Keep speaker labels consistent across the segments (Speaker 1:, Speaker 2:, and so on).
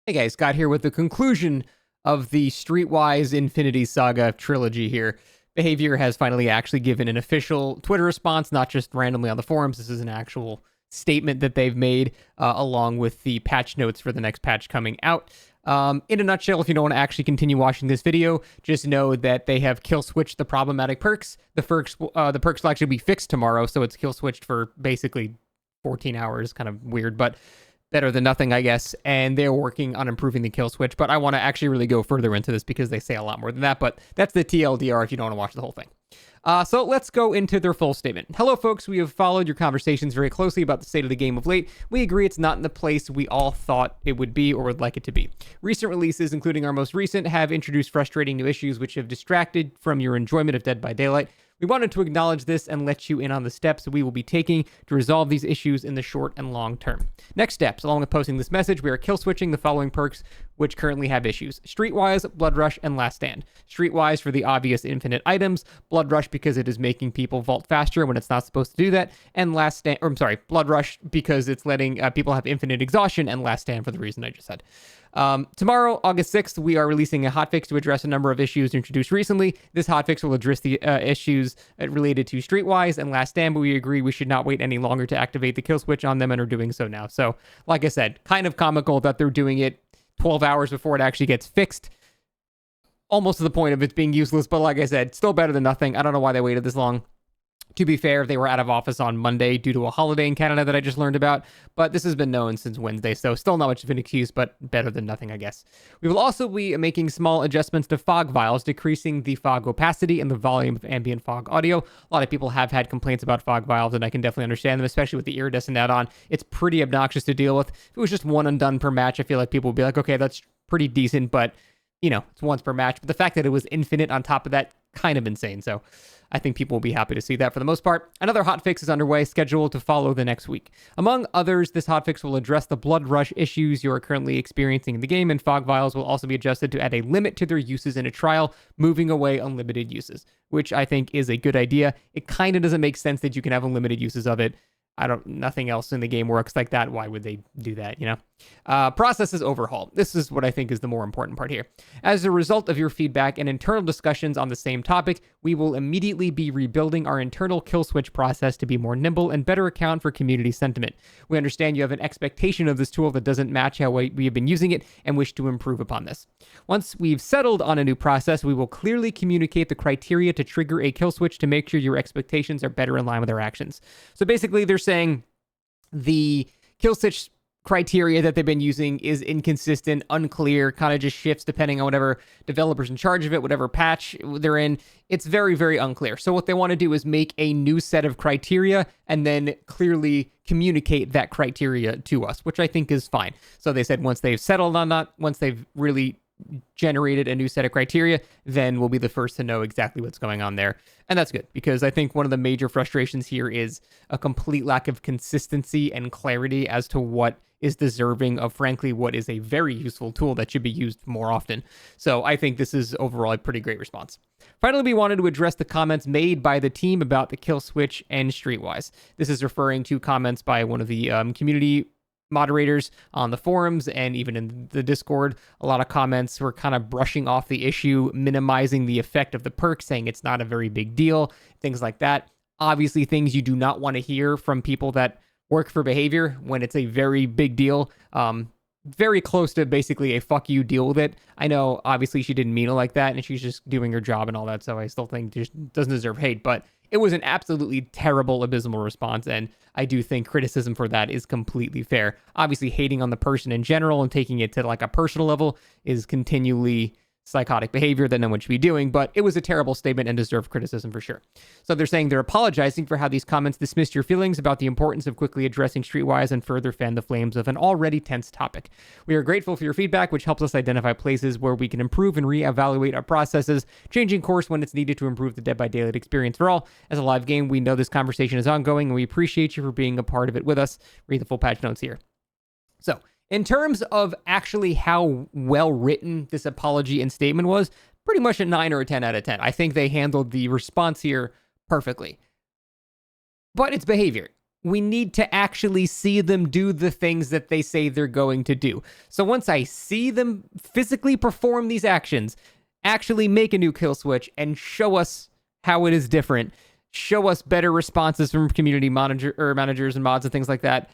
Speaker 1: Hey guys, Scott here with the conclusion of the Streetwise Infinity Saga trilogy here. Behaviour has finally actually given an official Twitter response, not just randomly on the forums. This is an actual statement that they've made along with the patch notes for the next patch coming out. In a nutshell, if you don't want to actually continue watching this video, just know that they have kill switched the problematic perks. The perks will actually be fixed tomorrow, so it's kill switched for basically 14 hours. Kind of weird, but better than nothing, I guess, and they're working on improving the kill switch, but I want to actually really go further into this because they say a lot more than that, but that's the TLDR if you don't want to watch the whole thing. So let's go into their full statement. Hello, folks. We have followed your conversations very closely about the state of the game of late. We agree it's not in the place we all thought it would be or would like it to be. Recent releases, including our most recent, have introduced frustrating new issues which have distracted from your enjoyment of Dead by Daylight. We wanted to acknowledge this and let you in on the steps we will be taking to resolve these issues in the short and long term. Next steps, along with posting this message, we are kill switching the following perks which currently have issues: Streetwise, Blood Rush, and Last Stand. Streetwise for the obvious infinite items, Blood Rush because it is making people vault faster when it's not supposed to do that, and Blood Rush because it's letting people have infinite exhaustion, and Last Stand for the reason I just said. Tomorrow, August 6th, we are releasing a hotfix to address a number of issues introduced recently. This hotfix will address the issues related to Streetwise and Last Stand, but we agree we should not wait any longer to activate the kill switch on them and are doing so now. So, like I said, kind of comical that they're doing it 12 hours before it actually gets fixed. Almost to the point of it being useless, but like I said, still better than nothing. I don't know why they waited this long. To be fair, they were out of office on Monday due to a holiday in Canada that I just learned about, but this has been known since Wednesday, so still not much of an excuse, but better than nothing, I guess. We will also be making small adjustments to fog vials, decreasing the fog opacity and the volume of ambient fog audio. A lot of people have had complaints about fog vials, and I can definitely understand them, especially with the iridescent add-on. It's pretty obnoxious to deal with. If it was just one and done per match, I feel like people would be like, okay, that's pretty decent, but, you know, it's once per match. But the fact that it was infinite on top of that, kind of insane, so I think people will be happy to see that for the most part. Another hotfix is underway, scheduled to follow the next week. Among others, this hotfix will address the blood rush issues you are currently experiencing in the game, and fog vials will also be adjusted to add a limit to their uses in a trial, moving away unlimited uses, which I think is a good idea. It kind of doesn't make sense that you can have unlimited uses of it. Nothing else in the game works like that. Why would they do that, you know? Processes overhaul. This is what I think is the more important part here. As a result of your feedback and internal discussions on the same topic, we will immediately be rebuilding our internal kill switch process to be more nimble and better account for community sentiment. We understand you have an expectation of this tool that doesn't match how we have been using it and wish to improve upon this. Once we've settled on a new process, we will clearly communicate the criteria to trigger a kill switch to make sure your expectations are better in line with our actions. So basically, they're saying the kill switch criteria that they've been using is inconsistent, unclear, kind of just shifts depending on whatever developer's in charge of it, whatever patch they're in. It's very, very unclear. So what they want to do is make a new set of criteria and then clearly communicate that criteria to us, which I think is fine. So they said once they've settled on that, once they've really generated a new set of criteria, then we'll be the first to know exactly what's going on there. And that's good, because I think one of the major frustrations here is a complete lack of consistency and clarity as to what is deserving of, frankly, what is a very useful tool that should be used more often. So I think this is overall a pretty great response. Finally, we wanted to address the comments made by the team about the kill switch and Streetwise. This is referring to comments by one of the community moderators on the forums and even in the Discord. A lot of comments were kind of brushing off the issue, minimizing the effect of the perk, saying it's not a very big deal, things like that. Obviously, things you do not want to hear from people that work for Behaviour when it's a very big deal. Very close to basically a fuck you, deal with it. I know, obviously, she didn't mean it like that, and she's just doing her job and all that, so I still think she doesn't deserve hate, but it was an absolutely terrible, abysmal response, and I do think criticism for that is completely fair. Obviously, hating on the person in general and taking it to like a personal level is continually psychotic behavior that no one should be doing, but it was a terrible statement and deserved criticism for sure. So they're saying they're apologizing for how these comments dismissed your feelings about the importance of quickly addressing Streetwise and further fan the flames of an already tense topic. We are grateful for your feedback, which helps us identify places where we can improve and reevaluate our processes, changing course when it's needed to improve the Dead by Daylight experience for all. As a live game, we know this conversation is ongoing, and we appreciate you for being a part of it with us. Read the full patch notes here. So, in terms of actually how well written this apology and statement was, pretty much a 9 or a 10 out of 10. I think they handled the response here perfectly. But it's Behaviour. we need to actually see them do the things that they say they're going to do. So once I see them physically perform these actions, actually make a new kill switch and show us how it is different, show us better responses from community managers and mods and things like that.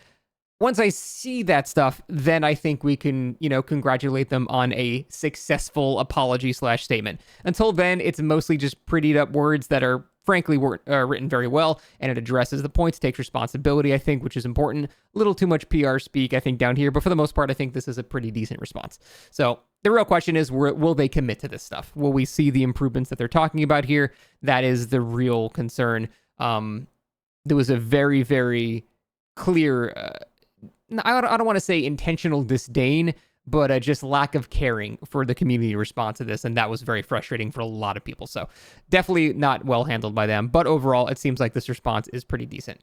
Speaker 1: Once I see that stuff, then I think we can, congratulate them on a successful apology/statement. Until then, it's mostly just prettied up words that are frankly weren't written very well, and it addresses the points, takes responsibility, I think, which is important. A little too much PR speak, I think, down here, but for the most part, I think this is a pretty decent response. So the real question is, will they commit to this stuff? Will we see the improvements that they're talking about here? That is the real concern. There was a very, very clear, I don't want to say intentional disdain, but just lack of caring for the community response to this, and that was very frustrating for a lot of people. So definitely not well handled by them, but overall, it seems like this response is pretty decent.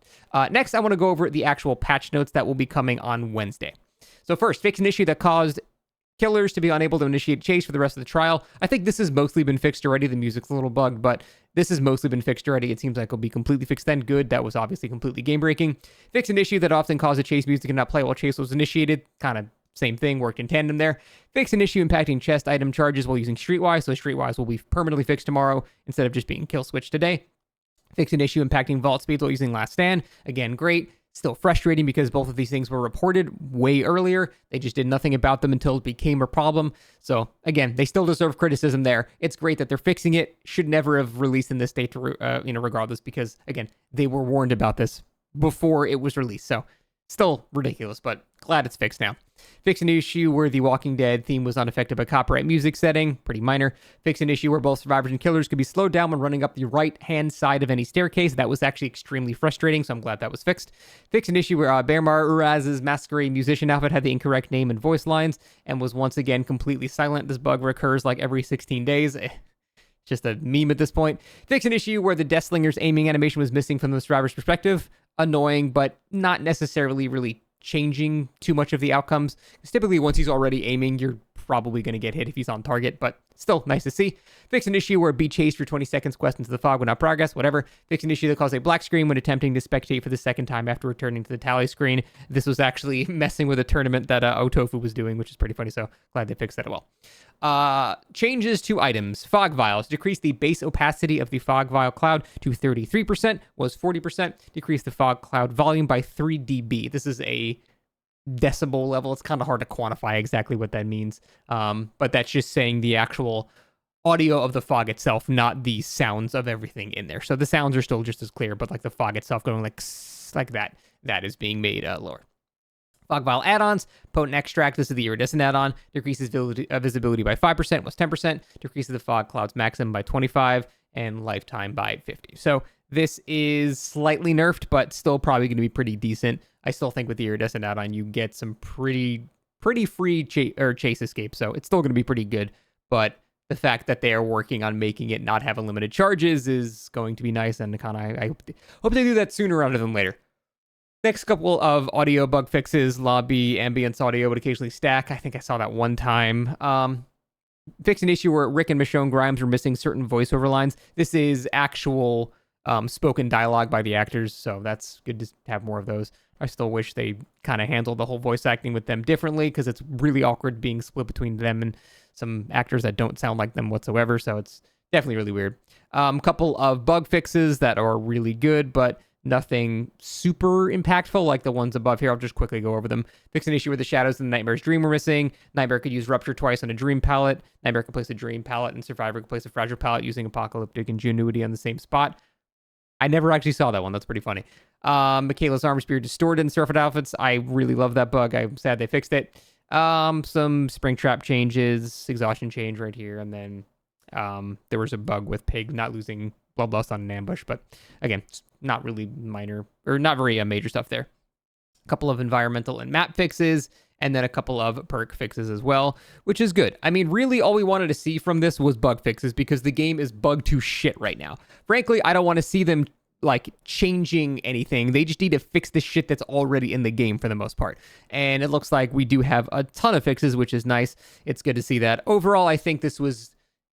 Speaker 1: Next, I want to go over the actual patch notes that will be coming on Wednesday. So first, fix an issue that caused killers to be unable to initiate chase for the rest of the trial. I think this has mostly been fixed already. The music's a little bugged, but this has mostly been fixed already. It seems like it'll be completely fixed then. Good. That was obviously completely game-breaking. Fix an issue that often caused a chase music to not play while chase was initiated. Kind of same thing, worked in tandem there. Fix an issue impacting chest item charges while using Streetwise, so Streetwise will be permanently fixed tomorrow instead of just being kill switched today. Fix an issue impacting vault speeds while using Last Stand. Again, great. Still frustrating because both of these things were reported way earlier. They just did nothing about them until it became a problem. So again, they still deserve criticism there. It's great that they're fixing it. Should never have released in this state, regardless, because again, they were warned about this before it was released. So still ridiculous, but glad it's fixed now. Fix an issue where the Walking Dead theme was unaffected by copyright music setting. Pretty minor. Fix an issue where both survivors and killers could be slowed down when running up the right-hand side of any staircase. That was actually extremely frustrating, so I'm glad that was fixed. Fix an issue where Bearmar Uraz's masquerade musician outfit had the incorrect name and voice lines and was once again completely silent. This bug recurs like every 16 days. Just a meme at this point. Fix an issue where the Deathslinger's aiming animation was missing from the survivor's perspective. Annoying, but not necessarily really changing too much of the outcomes. Because typically, once he's already aiming, you're probably going to get hit if he's on target, but still nice to see. Fix an issue where be chased for 20 seconds, quest into the fog without progress, whatever. Fix an issue that caused a black screen when attempting to spectate for the second time after returning to the tally screen. This was actually messing with a tournament that Otofu was doing, which is pretty funny, so glad they fixed that as well. Changes to items. Fog vials. Decrease the base opacity of the fog vial cloud to 33%, was 40%. Decrease the fog cloud volume by 3 dB. This is a decibel level. It's kind of hard to quantify exactly what that means, but that's just saying the actual audio of the fog itself, not the sounds of everything in there. So the sounds are still just as clear, but like the fog itself going like that is being made lower. Fog vial add-ons. Potent extract. This is the iridescent add-on. Decreases visibility by 5%, was 10%. Decreases the fog cloud's maximum by 25 and lifetime by 50. So this is slightly nerfed, but still probably going to be pretty decent. I still think with the iridescent add-on, you get some pretty free chase escape. So it's still going to be pretty good. But the fact that they are working on making it not have unlimited charges is going to be nice. And I hope they do that sooner rather than later. Next couple of audio bug fixes. Lobby ambience audio would occasionally stack. I think I saw that one time. Fix an issue where Rick and Michonne Grimes were missing certain voiceover lines. This is actual spoken dialogue by the actors, so that's good to have more of those. I still wish they kind of handled the whole voice acting with them differently, because it's really awkward being split between them and some actors that don't sound like them whatsoever, so it's definitely really weird. Couple of bug fixes that are really good, but nothing super impactful like the ones above here. I'll just quickly go over them. Fix an issue where the shadows in the Nightmare's dream were missing. Nightmare could use Rupture twice on a dream palette. Nightmare could place a dream palette, and Survivor could place a fragile palette using apocalyptic ingenuity on the same spot. I never actually saw that one. That's pretty funny. Michaela's armor spear distorted in Surfer outfits. I really love that bug. I'm sad they fixed it. Some spring trap changes, exhaustion change right here, and then there was a bug with Pig not losing bloodlust on an ambush, but again, it's not really minor, or not very major stuff there. A couple of environmental and map fixes, and then a couple of perk fixes as well, which is good. I mean, really all we wanted to see from this was bug fixes, because the game is bugged to shit right now. Frankly, I don't want to see them like changing anything. They just need to fix the shit that's already in the game for the most part. And it looks like we do have a ton of fixes, which is nice. It's good to see that. Overall, I think this was,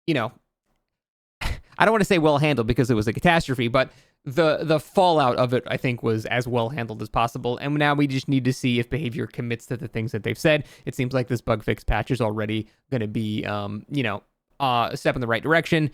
Speaker 1: I don't want to say well handled because it was a catastrophe, but the fallout of it, I think, was as well handled as possible. And now we just need to see if Behavior commits to the things that they've said. It seems like this bug fix patch is already going to be, a step in the right direction.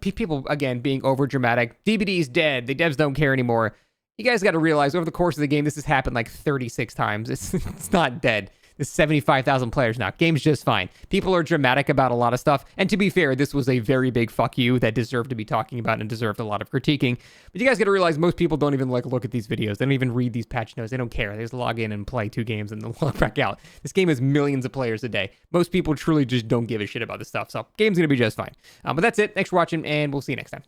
Speaker 1: People, again, being over dramatic. DBD's dead. The devs don't care anymore. You guys got to realize over the course of the game, this has happened like 36 times. It's not dead. There's 75,000 players now. Game's just fine. People are dramatic about a lot of stuff. And to be fair, this was a very big fuck you that deserved to be talking about and deserved a lot of critiquing. But you guys got to realize most people don't even look at these videos. They don't even read these patch notes. They don't care. They just log in and play 2 games and then log back out. This game has millions of players a day. Most people truly just don't give a shit about this stuff. So game's going to be just fine. But that's it. Thanks for watching, and we'll see you next time.